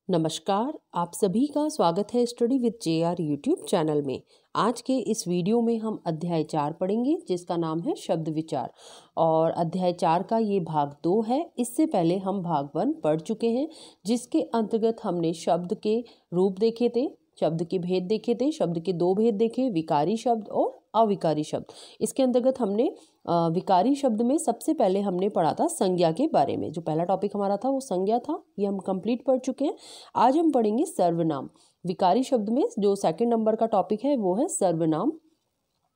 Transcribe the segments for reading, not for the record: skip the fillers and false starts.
नमस्कार, आप सभी का स्वागत है study with JR YouTube channel में। आज के इस वीडियो में हम अध्याय 4 पढ़ेंगे जिसका नाम है शब्द विचार और अध्याय 4 का ये भाग 2 है। इससे पहले हम भाग 1 पढ़ चुके हैं जिसके अंतर्गत हमने शब्द के रूप देखे थे, शब्द के भेद देखे थे, शब्द के 2 भेद देखे, विकारी शब्द और अविकारी शब्द। इसके अंतर्गत हमने विकारी शब्द में सबसे पहले हमने पढ़ा था संज्ञा के बारे में। जो पहला टॉपिक हमारा था वो संज्ञा था, ये हम कंप्लीट पढ़ चुके हैं। आज हम पढ़ेंगे सर्वनाम। विकारी शब्द में जो सेकंड नंबर का टॉपिक है वो है सर्वनाम।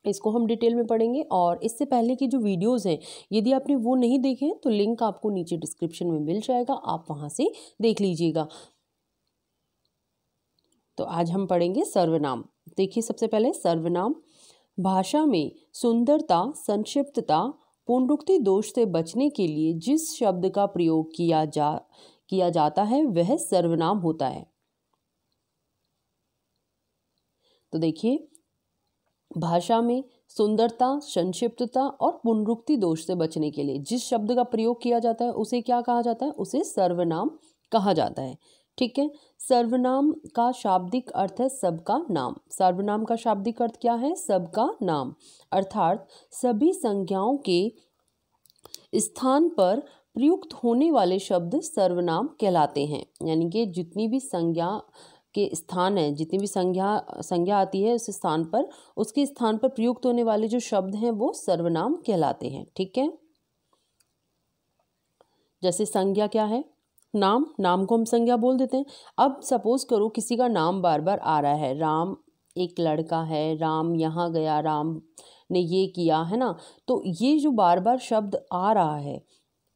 इसको हम डिटेल में पढ़ेंगे और इससे पहले की जो वीडियोस हैं यदि आपने वो नहीं देखे हैं तो लिंक आपको नीचे डिस्क्रिप्शन में मिल जाएगा, आप वहाँ से देख लीजिएगा। तो आज हम पढ़ेंगे सर्वनाम। देखिए सबसे पहले सर्वनाम। भाषा में सुंदरता, संक्षिप्तता, पुनरुक्ति दोष से बचने के लिए जिस शब्द का प्रयोग किया जाता है वह सर्वनाम होता है। तो देखिए भाषा में सुंदरता, संक्षिप्तता और पुनरुक्ति दोष से बचने के लिए जिस शब्द का प्रयोग किया जाता है उसे क्या कहा जाता है? उसे सर्वनाम कहा जाता है। ठीक है। सर्वनाम का शाब्दिक अर्थ है सबका नाम। सर्वनाम का शाब्दिक अर्थ क्या है? सबका नाम, अर्थात सभी संज्ञाओं के स्थान पर प्रयुक्त होने वाले शब्द सर्वनाम कहलाते हैं। यानी कि जितनी भी संज्ञा के स्थान है, जितनी भी संज्ञा आती है उस स्थान पर, उसके स्थान पर प्रयुक्त होने वाले जो शब्द हैं वो सर्वनाम कहलाते हैं। ठीक है। जैसे संज्ञा क्या है? नाम को हम संज्ञा बोल देते हैं। अब सपोज करो किसी का नाम बार बार आ रहा है, राम एक लड़का है, राम यहाँ गया, राम ने ये किया, है ना। तो ये जो बार बार शब्द आ रहा है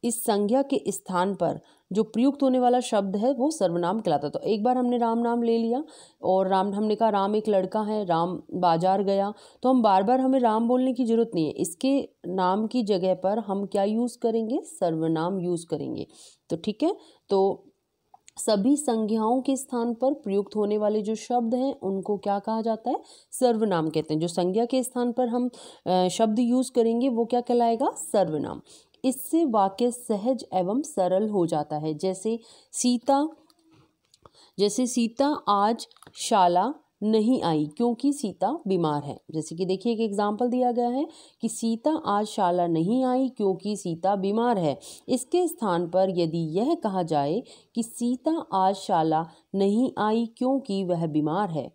इस संज्ञा के स्थान पर जो प्रयुक्त होने वाला शब्द है वो सर्वनाम कहलाता है। तो एक बार हमने राम नाम ले लिया और राम हमने कहा राम एक लड़का है, राम बाजार गया, तो हम बार बार हमें राम बोलने की जरूरत नहीं है। इसके नाम की जगह पर हम क्या यूज़ करेंगे? सर्वनाम यूज़ करेंगे। तो ठीक है। तो सभी संज्ञाओं के स्थान पर प्रयुक्त होने वाले जो शब्द हैं उनको क्या कहा जाता है? सर्वनाम कहते हैं। जो संज्ञा के स्थान पर हम शब्द यूज़ करेंगे वो क्या कहलाएगा? सर्वनाम। इससे वाक्य सहज एवं सरल हो जाता है। जैसे सीता आज शाला नहीं आई क्योंकि सीता बीमार है। जैसे कि देखिए एक एग्जाम्पल दिया गया है कि सीता आज शाला नहीं आई क्योंकि सीता बीमार है। इसके स्थान पर यदि यह कहा जाए कि सीता आज शाला नहीं आई क्योंकि वह बीमार है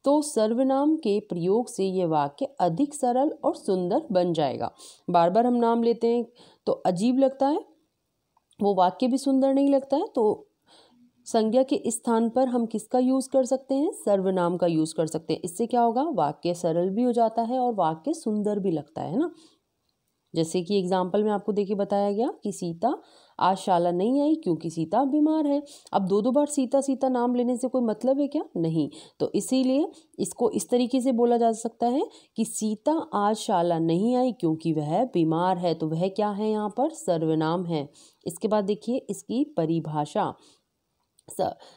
तो सर्वनाम के प्रयोग से यह वाक्य अधिक सरल और सुंदर बन जाएगा। बार बार हम नाम लेते हैं तो अजीब लगता है, वो वाक्य भी सुंदर नहीं लगता है। तो संज्ञा के स्थान पर हम किसका यूज़ कर सकते हैं? सर्वनाम का यूज़ कर सकते हैं। इससे क्या होगा? वाक्य सरल भी हो जाता है और वाक्य सुंदर भी लगता है ना। जैसे कि एग्जाम्पल में आपको देखिए बताया गया कि सीता आज शाला नहीं आई क्योंकि सीता बीमार है। अब दो बार सीता सीता नाम लेने से कोई मतलब है क्या? नहीं। तो इसीलिए इसको इस तरीके से बोला जा सकता है कि सीता आज शाला नहीं आई क्योंकि वह बीमार है। तो वह क्या है? यहाँ पर सर्वनाम है। इसके बाद देखिए इसकी परिभाषा।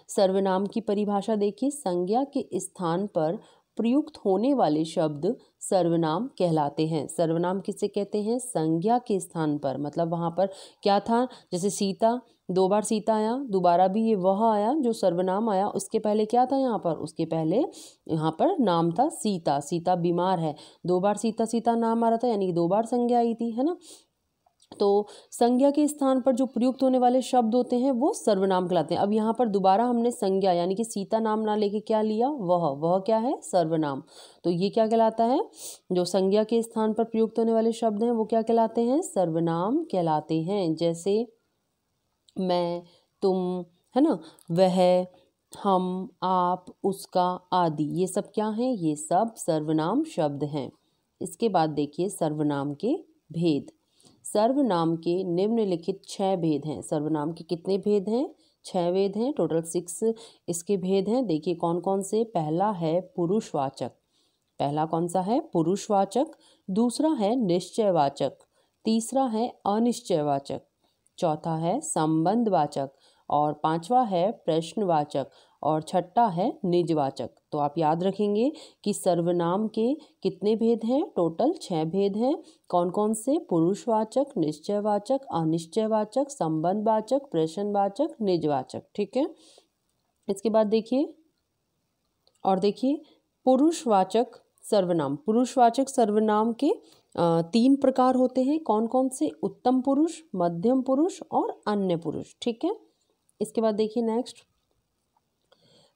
सर्वनाम की परिभाषा देखिए, संज्ञा के स्थान पर प्रयुक्त होने वाले शब्द सर्वनाम कहलाते हैं। सर्वनाम किसे कहते हैं? संज्ञा के स्थान पर, मतलब वहाँ पर क्या था? जैसे सीता, 2 बार सीता आया, दोबारा भी ये वह आया जो सर्वनाम आया। उसके पहले क्या था यहाँ पर? उसके पहले यहाँ पर नाम था सीता। सीता बीमार है, 2 बार सीता सीता नाम आ रहा था, यानी कि 2 बार संज्ञा आई थी, है ना। तो संज्ञा के स्थान पर जो प्रयुक्त होने वाले शब्द होते हैं वो सर्वनाम कहलाते हैं। अब यहाँ पर दोबारा हमने संज्ञा यानी कि सीता नाम ना लेके क्या लिया? वह क्या है? सर्वनाम। तो ये क्या कहलाता है? जो संज्ञा के स्थान पर प्रयुक्त होने वाले शब्द हैं वो क्या कहलाते हैं? सर्वनाम कहलाते हैं। जैसे मैं, तुम, है ना, वह, हम, आप, उसका आदि, ये सब क्या हैं? ये सब सर्वनाम शब्द हैं। इसके बाद देखिए सर्वनाम के भेद। सर्वनाम के निम्नलिखित 6 भेद हैं। सर्वनाम के कितने भेद हैं? 6 भेद हैं, टोटल 6 इसके भेद हैं। देखिए कौन कौन से। पहला है पुरुषवाचक। पहला कौन सा है? पुरुषवाचक। दूसरा है निश्चयवाचक। तीसरा है अनिश्चयवाचक। चौथा है संबंधवाचक और 5वां है प्रश्नवाचक और 6ठा है निजवाचक। तो आप याद रखेंगे कि सर्वनाम के कितने भेद हैं? टोटल 6 भेद हैं। कौन कौन से? पुरुषवाचक, निश्चयवाचक, अनिश्चयवाचक, संबंधवाचक, प्रश्नवाचक, निजवाचक। ठीक है। इसके बाद देखिए और देखिए पुरुषवाचक सर्वनाम। पुरुषवाचक सर्वनाम के 3 प्रकार होते हैं। कौन कौन से? उत्तम पुरुष, मध्यम पुरुष और अन्य पुरुष। ठीक है, इसके बाद देखिए नेक्स्ट,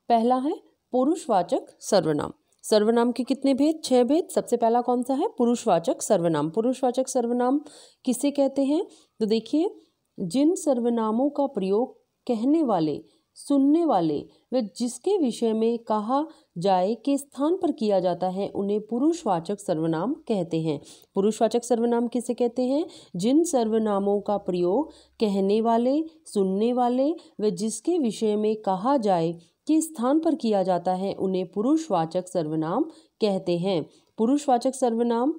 पहला है पुरुषवाचक सर्वनाम। सर्वनाम के कितने भेद? 6 भेद। सबसे पहला कौन सा है? पुरुषवाचक सर्वनाम। पुरुषवाचक सर्वनाम किसे कहते हैं? तो देखिए, जिन सर्वनामों का प्रयोग कहने वाले, सुनने वाले व जिसके विषय में कहा जाए के स्थान पर किया जाता है उन्हें पुरुषवाचक सर्वनाम कहते हैं। पुरुषवाचक सर्वनाम किसे कहते हैं? जिन सर्वनामों का प्रयोग कहने वाले, सुनने वाले व जिसके विषय में कहा जाए के स्थान पर किया जाता है उन्हें पुरुषवाचक सर्वनाम कहते हैं। पुरुषवाचक सर्वनाम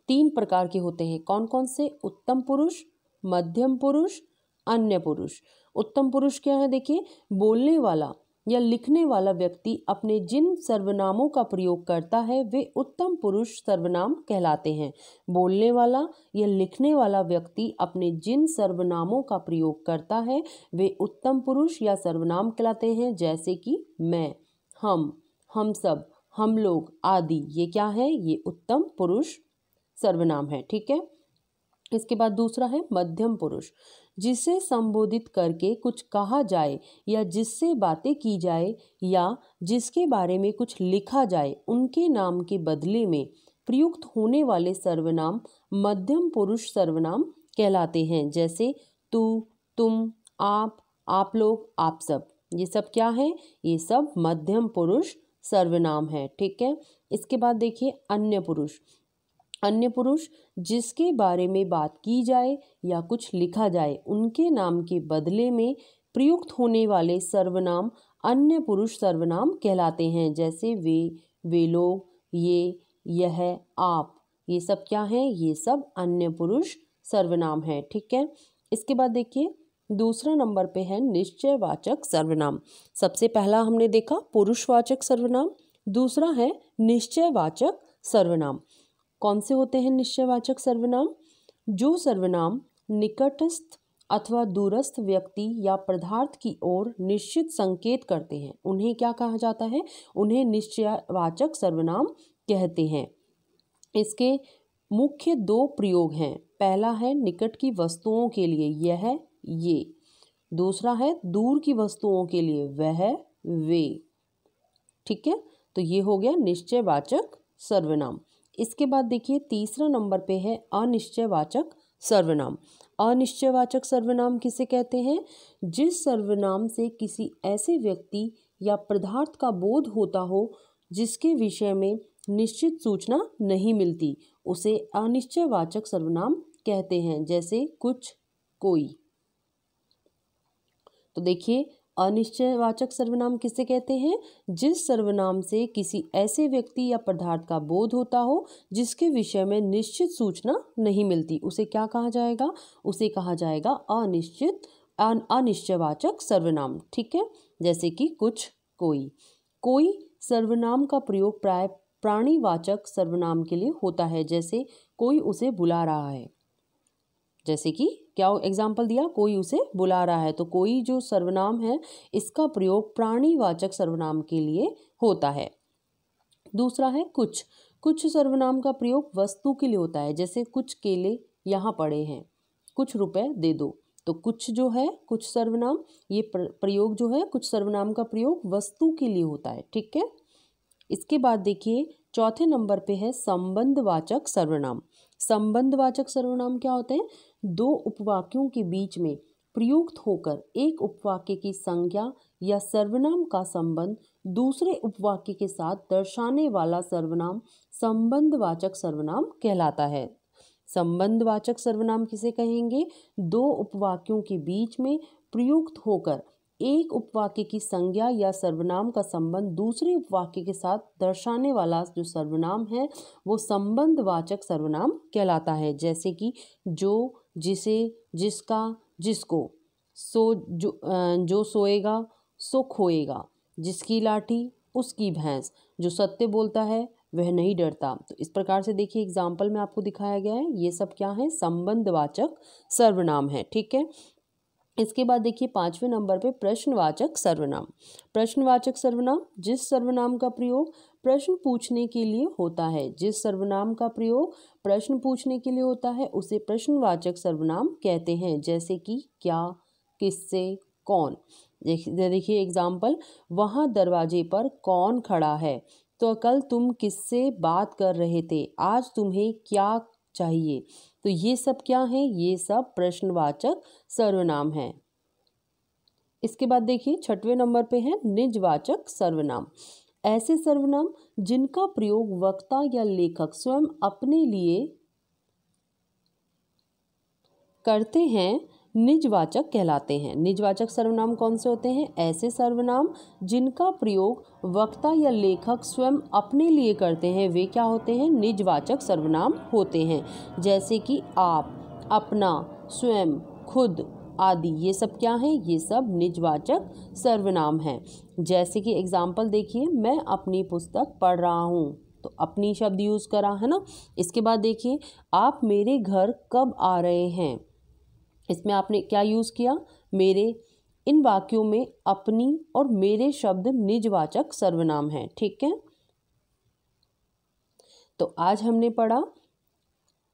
3 प्रकार के होते हैं। कौन कौन से? उत्तम पुरुष, मध्यम पुरुष, अन्य पुरुष। उत्तम पुरुष क्या है? देखिए, बोलने वाला या लिखने वाला व्यक्ति अपने जिन सर्वनामों का प्रयोग करता है वे उत्तम पुरुष सर्वनाम कहलाते हैं। बोलने वाला या लिखने वाला व्यक्ति अपने जिन सर्वनामों का प्रयोग करता है वे उत्तम पुरुष या सर्वनाम कहलाते हैं, जैसे कि मैं, हम सब, हम लोग आदि। ये क्या है? ये उत्तम पुरुष सर्वनाम है। ठीक है, इसके बाद दूसरा है मध्यम पुरुष। जिसे संबोधित करके कुछ कहा जाए या जिससे बातें की जाए या जिसके बारे में कुछ लिखा जाए उनके नाम के बदले में प्रयुक्त होने वाले सर्वनाम मध्यम पुरुष सर्वनाम कहलाते हैं, जैसे तू, तुम, आप लोग, आप सब। ये सब क्या है? ये सब मध्यम पुरुष सर्वनाम है। ठीक है, इसके बाद देखिए अन्य पुरुष। अन्य पुरुष जिसके बारे में बात की जाए या कुछ लिखा जाए उनके नाम के बदले में प्रयुक्त होने वाले सर्वनाम अन्य पुरुष सर्वनाम कहलाते हैं, जैसे वे लोग, ये, यह, आप। ये सब क्या है? ये सब अन्य पुरुष सर्वनाम है। ठीक है, इसके बाद देखिए दूसरा नंबर पे है निश्चयवाचक सर्वनाम। सबसे पहला हमने देखा पुरुषवाचक सर्वनाम, दूसरा है निश्चयवाचक सर्वनाम। कौन से होते हैं निश्चयवाचक सर्वनाम? जो सर्वनाम निकटस्थ अथवा दूरस्थ व्यक्ति या पदार्थ की ओर निश्चित संकेत करते हैं उन्हें क्या कहा जाता है? उन्हें निश्चयवाचक सर्वनाम कहते हैं। इसके मुख्य 2 प्रयोग हैं। पहला है निकट की वस्तुओं के लिए यह, ये। दूसरा है दूर की वस्तुओं के लिए वह, वे। ठीक है, तो ये हो गया निश्चयवाचक सर्वनाम। इसके बाद देखिए तीसरा नंबर पे है अनिश्चयवाचक सर्वनाम। अनिश्चयवाचक सर्वनाम किसे कहते हैं? जिस सर्वनाम से किसी ऐसे व्यक्ति या पदार्थ का बोध होता हो जिसके विषय में निश्चित सूचना नहीं मिलती उसे अनिश्चयवाचक सर्वनाम कहते हैं, जैसे कुछ, कोई। तो देखिए अनिश्चयवाचक सर्वनाम किसे कहते हैं? जिस सर्वनाम से किसी ऐसे व्यक्ति या पदार्थ का बोध होता हो जिसके विषय में निश्चित सूचना नहीं मिलती उसे क्या कहा जाएगा? उसे कहा जाएगा अनिश्चयवाचक सर्वनाम। ठीक है, जैसे कि कुछ, कोई। कोई सर्वनाम का प्रयोग प्राय प्राणीवाचक सर्वनाम के लिए होता है, जैसे कोई उसे बुला रहा है। जैसे कि क्या एग्जाम्पल दिया? कोई उसे बुला रहा है। तो कोई जो सर्वनाम है इसका प्रयोग प्राणीवाचक सर्वनाम के लिए होता है। दूसरा है कुछ। कुछ सर्वनाम का प्रयोग वस्तु के लिए होता है, जैसे कुछ केले यहाँ पड़े हैं, कुछ रुपए दे दो। तो कुछ जो है, कुछ सर्वनाम, ये प्रयोग जो है कुछ सर्वनाम का प्रयोग वस्तु के लिए होता है। ठीक है, इसके बाद देखिए चौथे नंबर पे है संबंधवाचक सर्वनाम। संबंधवाचक सर्वनाम क्या होते हैं? 2 उपवाक्यों के बीच में प्रयुक्त होकर एक उपवाक्य की संज्ञा या सर्वनाम का संबंध दूसरे उपवाक्य के साथ दर्शाने वाला सर्वनाम संबंधवाचक सर्वनाम कहलाता है। संबंधवाचक सर्वनाम किसे कहेंगे? 2 उपवाक्यों के बीच में प्रयुक्त होकर एक उपवाक्य की संज्ञा या सर्वनाम का संबंध दूसरे उपवाक्य के साथ दर्शाने वाला जो सर्वनाम है वो संबंधवाचक सर्वनाम कहलाता है, जैसे कि जो, जिसे, जिसका, जिसको। जो सोएगा सो खोएगा, जिसकी लाठी उसकी भैंस, जो सत्य बोलता है वह नहीं डरता। तो इस प्रकार से देखिए एग्जाम्पल में आपको दिखाया गया है। ये सब क्या है? संबंधवाचक सर्वनाम है। ठीक है, इसके बाद देखिए 5वें नंबर पे प्रश्नवाचक सर्वनाम। प्रश्नवाचक सर्वनाम जिस सर्वनाम का प्रयोग प्रश्न पूछने के लिए होता है, जिस सर्वनाम का प्रयोग प्रश्न पूछने के लिए होता है उसे प्रश्नवाचक सर्वनाम कहते हैं। जैसे कि क्या, किससे, कौन। देखिए एग्जाम्पल, वहाँ दरवाजे पर कौन खड़ा है, तो कल तुम किससे बात कर रहे थे, आज तुम्हें क्या चाहिए। तो ये सब क्या है, ये सब प्रश्नवाचक सर्वनाम है। इसके बाद देखिए 6वें नंबर पे है निजवाचक सर्वनाम। ऐसे सर्वनाम जिनका प्रयोग वक्ता या लेखक स्वयं अपने लिए करते हैं निजवाचक कहलाते हैं। निजवाचक सर्वनाम कौन से होते हैं, ऐसे सर्वनाम जिनका प्रयोग वक्ता या लेखक स्वयं अपने लिए करते हैं वे क्या होते हैं, निजवाचक सर्वनाम होते हैं। जैसे कि आप, अपना, स्वयं, खुद आदि, ये सब क्या हैं, ये सब निजवाचक सर्वनाम हैं। जैसे कि एग्जाम्पल देखिए, मैं अपनी पुस्तक पढ़ रहा हूँ, तो अपनी शब्द यूज़ करा है ना। इसके बाद देखिए, आप मेरे घर कब आ रहे हैं, इसमें आपने क्या यूज़ किया, मेरे। इन वाक्यों में अपनी और मेरे शब्द निजवाचक सर्वनाम हैं। ठीक है, तो आज हमने पढ़ा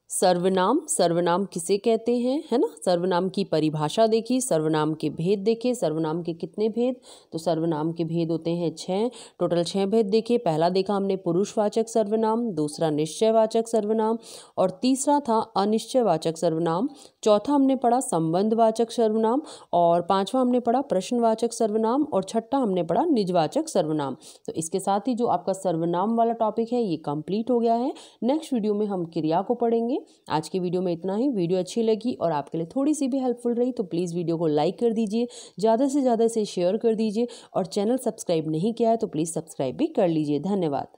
सर्वनाम, सर्वनाम किसे कहते हैं, है ना। सर्वनाम की परिभाषा देखी, सर्वनाम के भेद देखे। सर्वनाम के कितने भेद, तो सर्वनाम के भेद होते हैं 6, टोटल 6 भेद देखे। पहला देखा हमने पुरुषवाचक सर्वनाम, दूसरा निश्चयवाचक सर्वनाम और तीसरा था अनिश्चयवाचक सर्वनाम। चौथा हमने पढ़ा संबंधवाचक सर्वनाम और पांचवा हमने पढ़ा प्रश्नवाचक सर्वनाम और छठा हमने पढ़ा निजवाचक सर्वनाम। तो इसके साथ ही जो आपका सर्वनाम वाला टॉपिक है ये कंप्लीट हो गया है। नेक्स्ट वीडियो में हम क्रिया को पढ़ेंगे। आज की वीडियो में इतना ही। वीडियो अच्छी लगी और आपके लिए थोड़ी सी भी हेल्पफुल रही तो प्लीज़ वीडियो को लाइक कर दीजिए, ज़्यादा से ज़्यादा इसे शेयर कर दीजिए और चैनल सब्सक्राइब नहीं किया है तो प्लीज़ सब्सक्राइब भी कर लीजिए। धन्यवाद।